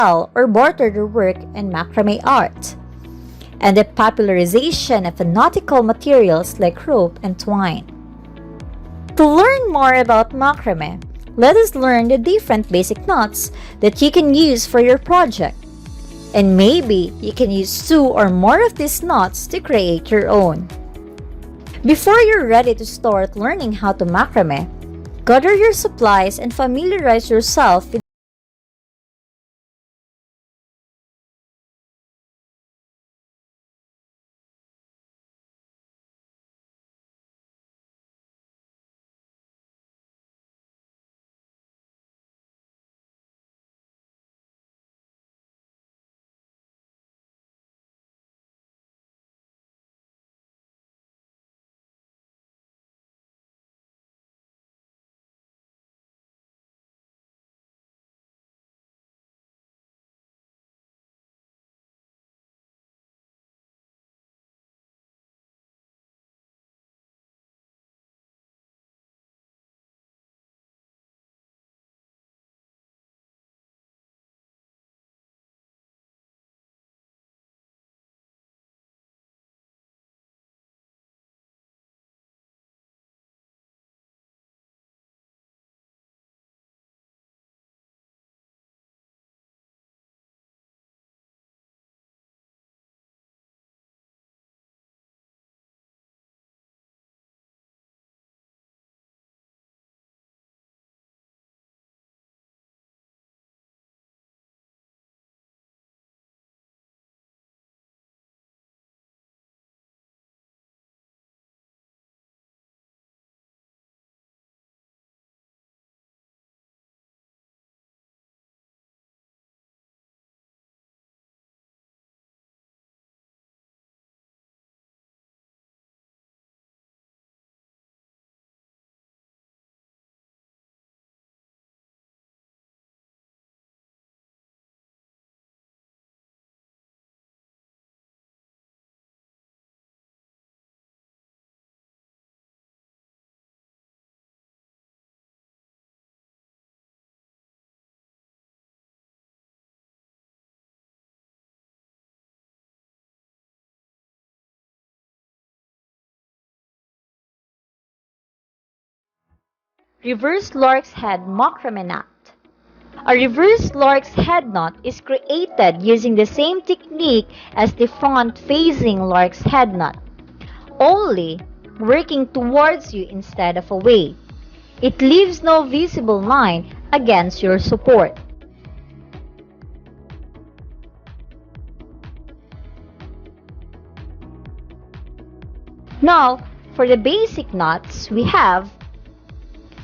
or barter their work in macrame art, and the popularization of nautical materials like rope and twine. To learn more about macrame, let us learn the different basic knots that you can use for your project. And maybe you can use 2 or more of these knots to create your own. Before you're ready to start learning how to macrame, gather your supplies and familiarize yourself with reverse lark's head macrame knot. A reverse lark's head knot is created using the same technique as the front-facing lark's head knot, only working towards you instead of away. It leaves no visible line against your support. Now, for the basic knots, we have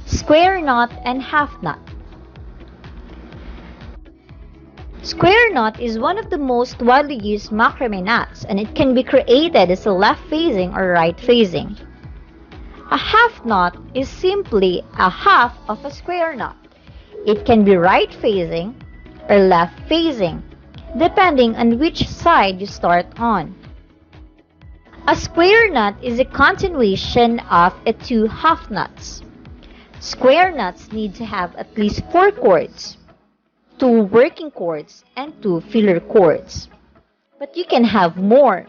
square knot and half knot. Square knot is one of the most widely used macrame knots, and it can be created as a left-facing or right-facing. A half knot is simply a half of a square knot. It can be right-facing or left-facing, depending on which side you start on. A square knot is a continuation of 2 half knots. Square knots need to have at least 4 cords, 2 working cords, and 2 filler cords. But you can have more.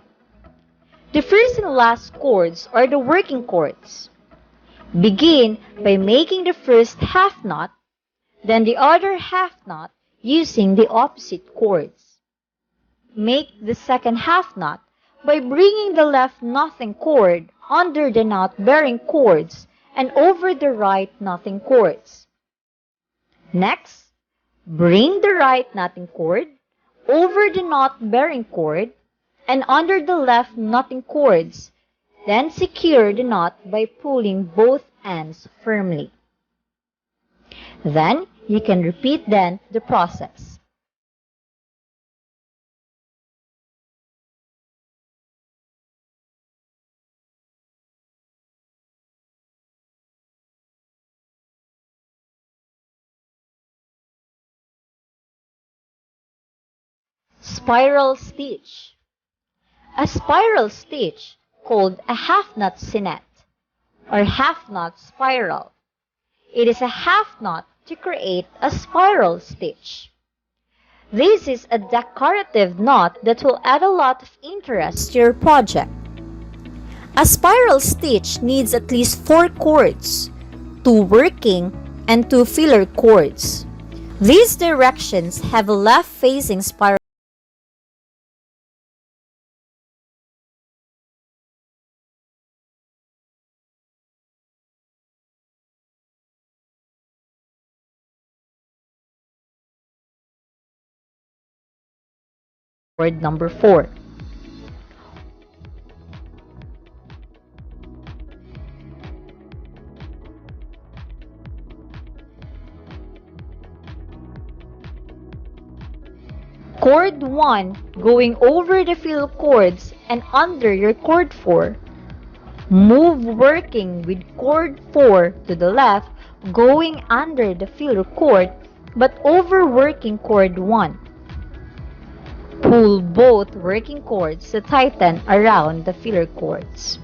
The first and last cords are the working cords. Begin by making the first half knot, then the other half knot using the opposite cords. Make the second half knot by bringing the left knotting cord under the knot-bearing cords and over the right knotting cords. Next, bring the right knotting cord over the knot-bearing cord and under the left knotting cords, then secure the knot by pulling both ends firmly. Then, you can repeat the process. Spiral stitch. A spiral stitch, called a half knot sinnet or half knot spiral. It is a half knot to create a spiral stitch. This is a decorative knot that will add a lot of interest to your project. A spiral stitch needs at least 4 cords, 2 working and 2 filler cords. These directions have a left-facing spiral cord number 4. Cord 1 going over the fill cords and under your cord 4. Move working with cord 4 to the left, going under the filler cord but over working cord 1. Pull both working cords to tighten around the filler cords.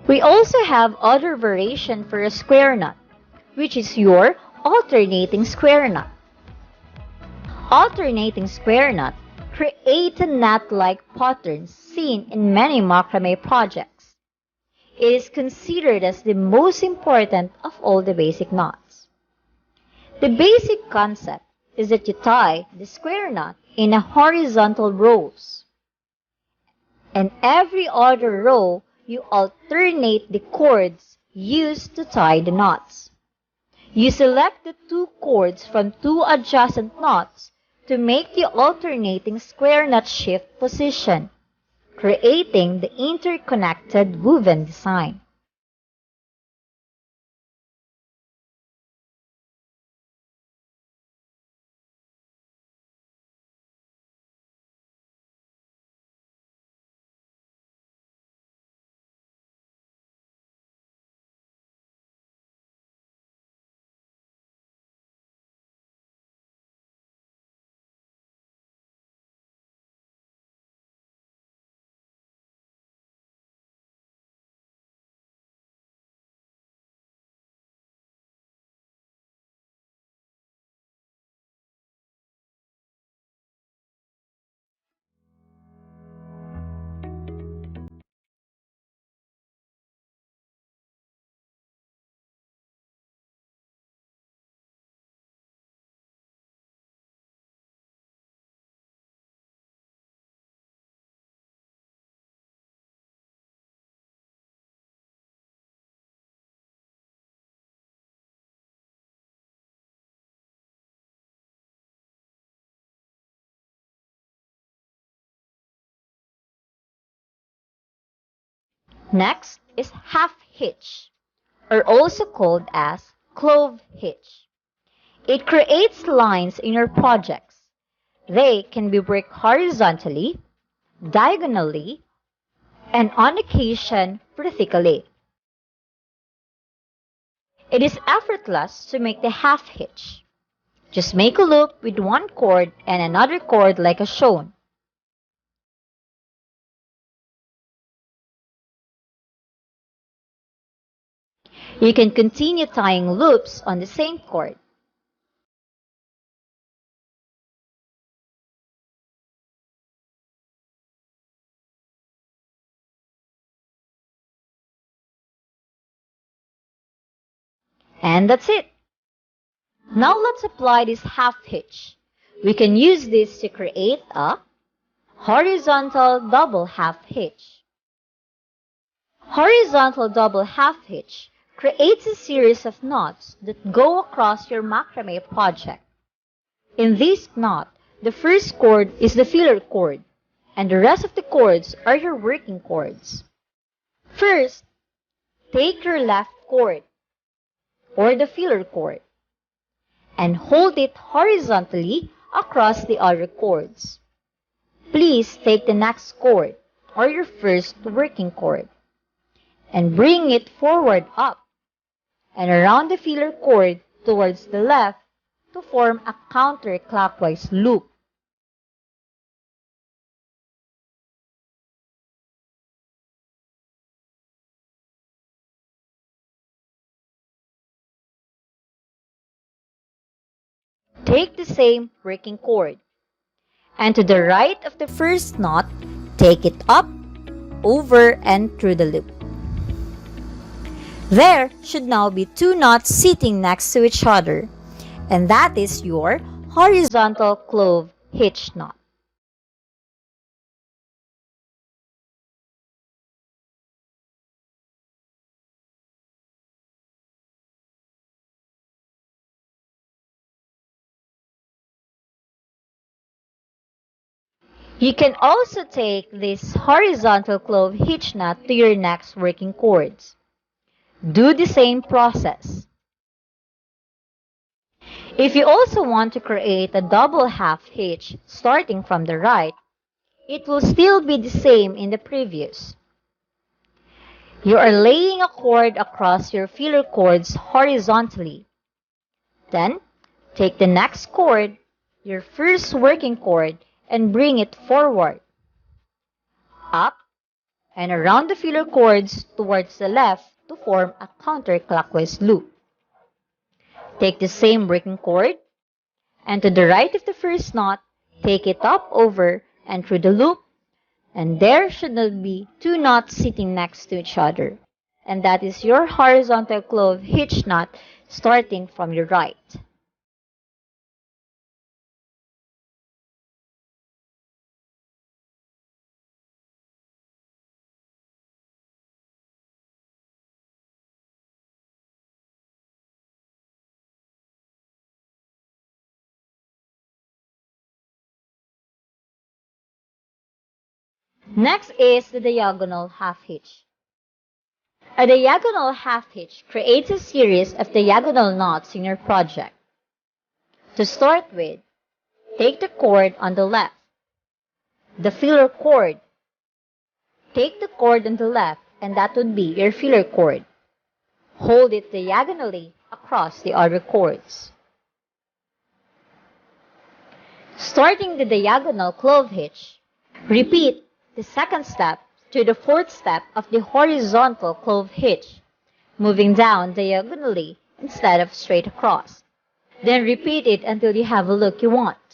We also have other variation for a square knot, which is your alternating square knot. Alternating square knot creates a knot-like pattern seen in many macrame projects. It is considered as the most important of all the basic knots. The basic concept is that you tie the square knot in a horizontal rows, and every other row you alternate the cords used to tie the knots. You select the 2 cords from 2 adjacent knots to make the alternating square knot shift position, creating the interconnected woven design. Next is half hitch, or also called as clove hitch. It creates lines in your projects. They can be worked horizontally, diagonally, and on occasion vertically. It is effortless to make the half hitch. Just make a loop with 1 cord and another cord like as shown. You can continue tying loops on the same cord. And that's it. Now let's apply this half hitch. We can use this to create a horizontal double half hitch. Horizontal double half hitch creates a series of knots that go across your macrame project. In this knot, the first cord is the filler cord, and the rest of the cords are your working cords. First, take your left cord, or the filler cord, and hold it horizontally across the other cords. Please take the next cord, or your first working cord, and bring it forward up and around the filler cord towards the left to form a counterclockwise loop. Take the same working cord, and to the right of the first knot, take it up, over, and through the loop. There should now be two knots sitting next to each other, and that is your horizontal clove hitch knot. You can also take this horizontal clove hitch knot to your next working cords. Do the same process. If you also want to create a double half hitch starting from the right, it will still be the same in the previous. You are laying a cord across your filler cords horizontally. Then, take the next cord, your first working cord, and bring it forward, up, and around the filler cords towards the left to form a counterclockwise loop. Take the same working cord, and to the right of the first knot, take it up, over, and through the loop, and there should not be two knots sitting next to each other, and that is your horizontal clove hitch knot starting from your right. Next is the diagonal half hitch. A diagonal half hitch creates a series of diagonal knots in your project. To start with, take the cord on the left, the filler cord. Take the cord on the left, and that would be your filler cord. Hold it diagonally across the other cords. Starting the diagonal clove hitch, repeat the second step to the fourth step of the horizontal clove hitch, moving down diagonally instead of straight across. Then repeat it until you have a look you want.